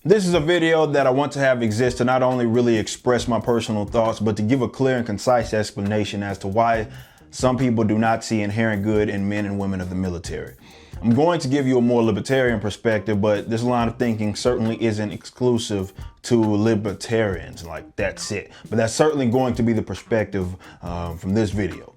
This is a video that I want to have exist to not only really express my personal thoughts, but to give a clear and concise explanation as to why some people do not see inherent good in men and women of the military. I'm going to give you a more libertarian perspective, but this line of thinking certainly isn't exclusive to libertarians. Like, that's it. But that's certainly going to be the perspective from this video.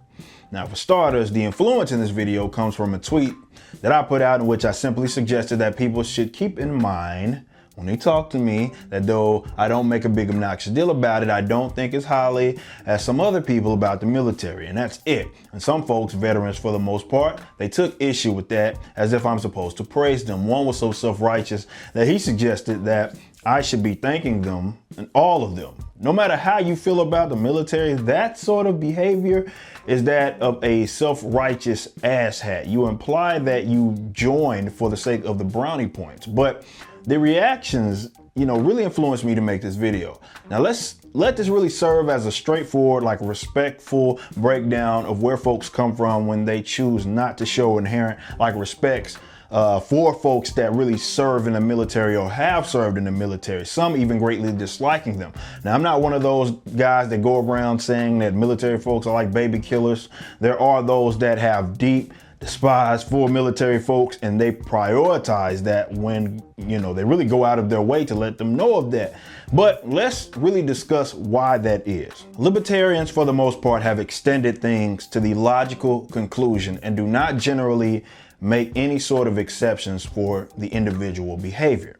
Now, for starters, the influence in this video comes from a tweet that I put out in which I simply suggested that people should keep in mind when they talk to me that though I don't make a big obnoxious deal about it, I don't think as highly as some other people about the military, and that's it. And some folks, veterans for the most part, they took issue with that as if I'm supposed to praise them. One was so self-righteous that he suggested that I should be thanking them, and all of them. No matter how you feel about the military, that sort of behavior is that of a self-righteous asshat. You imply that you joined for the sake of the brownie points, but the reactions, really influenced me to make this video. Now let's let this really serve as a straightforward, respectful breakdown of where folks come from when they choose not to show inherent, respects for folks that really serve in the military or have served in the military, some even greatly disliking them. Now, I'm not one of those guys that go around saying that military folks are like baby killers. There are those that have deep despise for military folks, and they prioritize that when, they really go out of their way to let them know of that. But let's really discuss why that is. Libertarians, for the most part, have extended things to the logical conclusion and do not generally make any sort of exceptions for the individual behavior.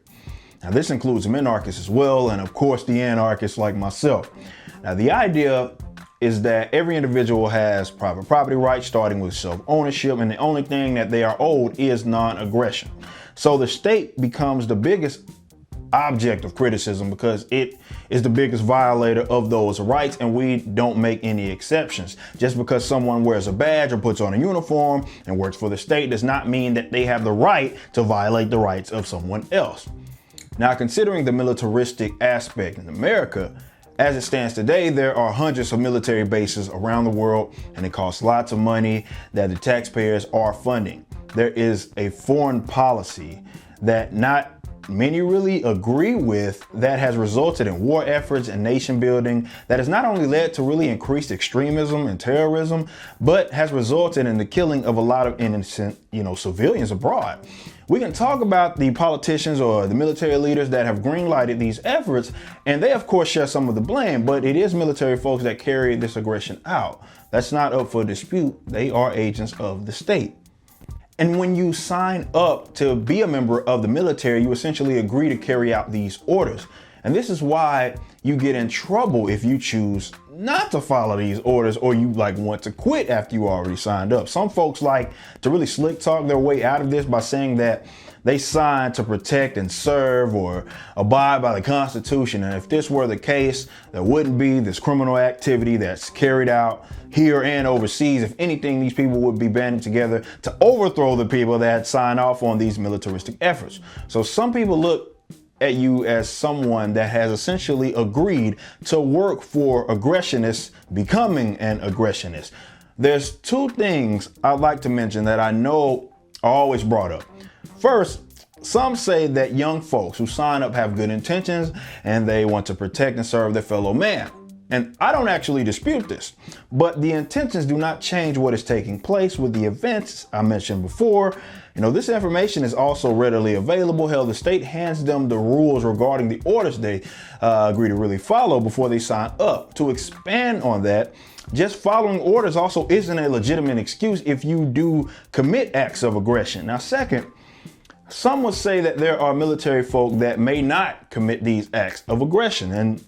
Now, this includes minarchists as well, and of course the anarchists like myself. Now, the idea is that every individual has private property rights, starting with self-ownership, and the only thing that they are owed is non-aggression. So the state becomes the biggest object of criticism because it is the biggest violator of those rights, and we don't make any exceptions. Just because someone wears a badge or puts on a uniform and works for the state does not mean that they have the right to violate the rights of someone else. Now, considering the militaristic aspect in America, as it stands today, there are hundreds of military bases around the world, and it costs lots of money that the taxpayers are funding. There is a foreign policy that not many really agree with that has resulted in war efforts and nation building that has not only led to really increased extremism and terrorism, but has resulted in the killing of a lot of innocent, civilians abroad. We can talk about the politicians or the military leaders that have green-lighted these efforts, and they of course share some of the blame, but it is military folks that carry this aggression out. That's not up for dispute. They are agents of the state. And when you sign up to be a member of the military, you essentially agree to carry out these orders. And this is why you get in trouble if you choose not to follow these orders, or you want to quit after you already signed up. Some folks like to really slick talk their way out of this by saying that they signed to protect and serve or abide by the Constitution. And if this were the case, there wouldn't be this criminal activity that's carried out here and overseas. If anything, these people would be banding together to overthrow the people that sign off on these militaristic efforts. So some people look at you as someone that has essentially agreed to work for aggressionists becoming an aggressionist. There's two things I'd like to mention that I know are always brought up. First, some say that young folks who sign up have good intentions and they want to protect and serve their fellow man. And I don't actually dispute this, but the intentions do not change what is taking place with the events I mentioned before. This information is also readily available. Hell, the state hands them the rules regarding the orders they agree to really follow before they sign up. To expand on that, just following orders also isn't a legitimate excuse if you do commit acts of aggression. Now, second, some would say that there are military folk that may not commit these acts of aggression, and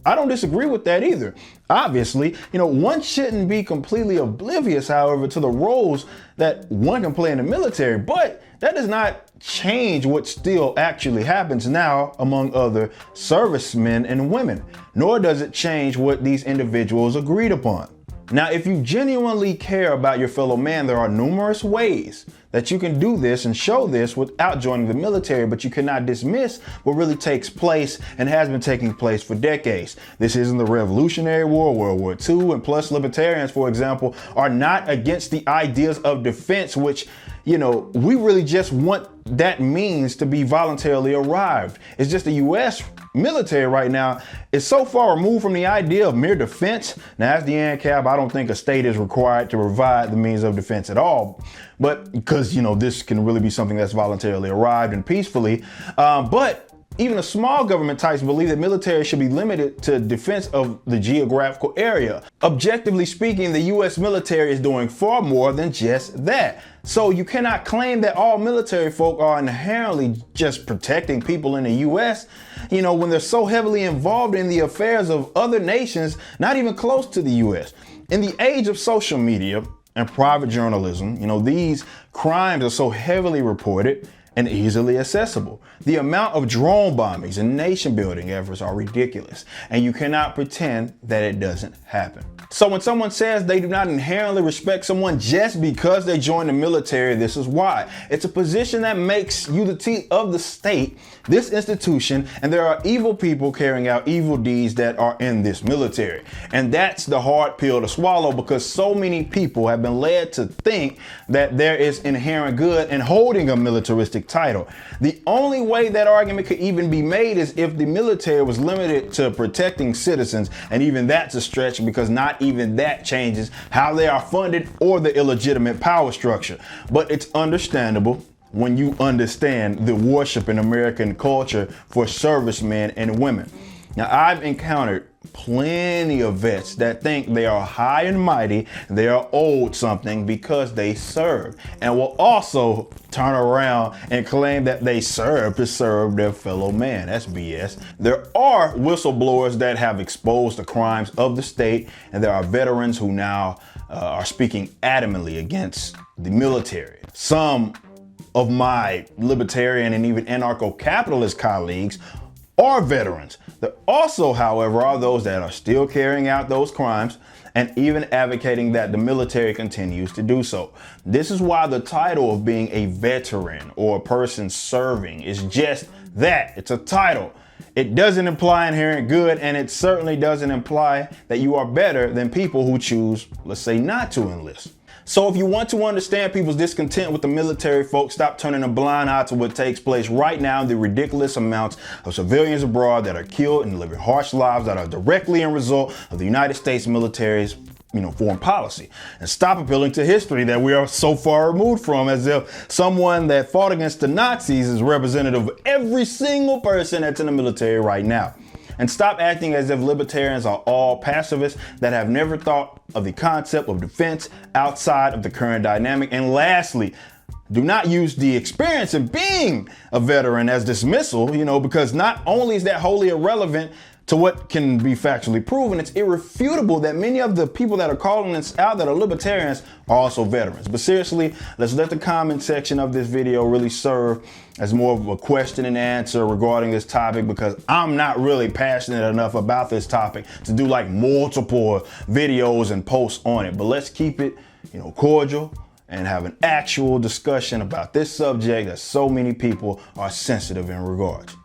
I don't disagree with that either. Obviously, one shouldn't be completely oblivious, however, to the roles that one can play in the military, but that does not change what still actually happens now among other servicemen and women, nor does it change what these individuals agreed upon. Now, if you genuinely care about your fellow man, there are numerous ways that you can do this and show this without joining the military, but you cannot dismiss what really takes place and has been taking place for decades. This isn't the Revolutionary War, World War II, and plus libertarians, for example, are not against the ideas of defense, which we really just want that means to be voluntarily arrived. It's just the U.S. military right now is so far removed from the idea of mere defense. Now, as the ANCAP, I don't think a state is required to provide the means of defense at all. But because, this can really be something that's voluntarily arrived and peacefully. But even the small government types believe that military should be limited to defense of the geographical area. Objectively speaking, the U.S. military is doing far more than just that. So you cannot claim that all military folk are inherently just protecting people in the U.S., when they're so heavily involved in the affairs of other nations, not even close to the U.S. In the age of social media and private journalism, these crimes are so heavily reported and easily accessible. The amount of drone bombings and nation building efforts are ridiculous, and you cannot pretend that it doesn't happen. So when someone says they do not inherently respect someone just because they joined the military, this is why. It's a position that makes you the teeth of the state, this institution, and there are evil people carrying out evil deeds that are in this military. And that's the hard pill to swallow, because so many people have been led to think that there is inherent good in holding a militaristic title. The only way that argument could even be made is if the military was limited to protecting citizens, and even that's a stretch, because not even that changes how they are funded or the illegitimate power structure. But it's understandable when you understand the worship in American culture for servicemen and women. Now, I've encountered plenty of vets that think they are high and mighty, they are owed something because they served, and will also turn around and claim that they serve to serve their fellow man. That's BS. There are whistleblowers that have exposed the crimes of the state, and there are veterans who now are speaking adamantly against the military. Some of my libertarian and even anarcho-capitalist colleagues are veterans. There also, however, are those that are still carrying out those crimes and even advocating that the military continues to do so. This is why the title of being a veteran or a person serving is just that. It's a title. It doesn't imply inherent good, and it certainly doesn't imply that you are better than people who choose, let's say, not to enlist. So if you want to understand people's discontent with the military, folks, stop turning a blind eye to what takes place right now, the ridiculous amounts of civilians abroad that are killed and living harsh lives that are directly a result of the United States military's foreign policy. And stop appealing to history that we are so far removed from, as if someone that fought against the Nazis is representative of every single person that's in the military right now. And stop acting as if libertarians are all pacifists that have never thought of the concept of defense outside of the current dynamic. And lastly, do not use the experience of being a veteran as dismissal, because not only is that wholly irrelevant to what can be factually proven, it's irrefutable that many of the people that are calling us out that are libertarians are also veterans. But seriously, let's let the comment section of this video really serve as more of a question and answer regarding this topic, because I'm not really passionate enough about this topic to do like multiple videos and posts on it. But let's keep it, cordial and have an actual discussion about this subject that so many people are sensitive in regards.